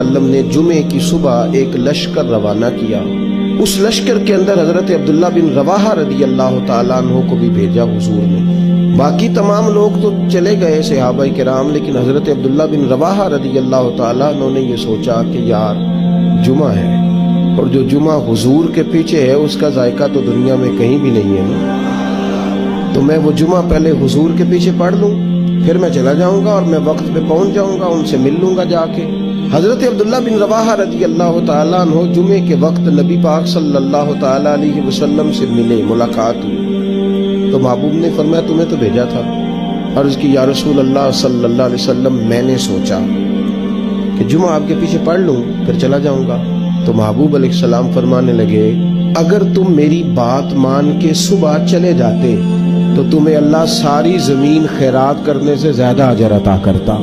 وسلم نے جمعے کی صبح ایک لشکر روانہ کیا. اس لشکر کے اندر حضرت عبداللہ بن رواحہ رضی اللہ تعالیٰ عنہ کو بھی بھیجا حضور نے. باقی تمام لوگ تو چلے گئے صحابہ کرام، لیکن حضرت عبداللہ بن رواحہ رضی اللہ تعالیٰ عنہ نے یہ سوچا کہ یار جمعہ ہے، اور جو جمعہ حضور کے پیچھے ہے اس کا ذائقہ تو دنیا میں کہیں بھی نہیں ہے نا، تو میں وہ جمعہ پہلے حضور کے پیچھے پڑھ لوں، پھر میں چلا جاؤں گا اور میں وقت پہ پہنچ جاؤں گا، ان سے مل لوں گا جا کے. حضرت عبداللہ بن رواحہ رضی اللہ تعالیٰ عنہ جمعے کے وقت نبی پاک صلی اللہ تعالیٰ علیہ وسلم سے ملے، ملاقات ہوئی. تو محبوب نے فرمایا تمہیں تو بھیجا تھا. عرض کی یا رسول اللہ صلی اللہ علیہ وسلم میں نے سوچا کہ جمعہ آپ کے پیچھے پڑھ لوں پھر چلا جاؤں گا. تو محبوب علیہ السلام فرمانے لگے اگر تم میری بات مان کے صبح چلے جاتے تو تمہیں اللہ ساری زمین خیرات کرنے سے زیادہ اجر عطا کرتا.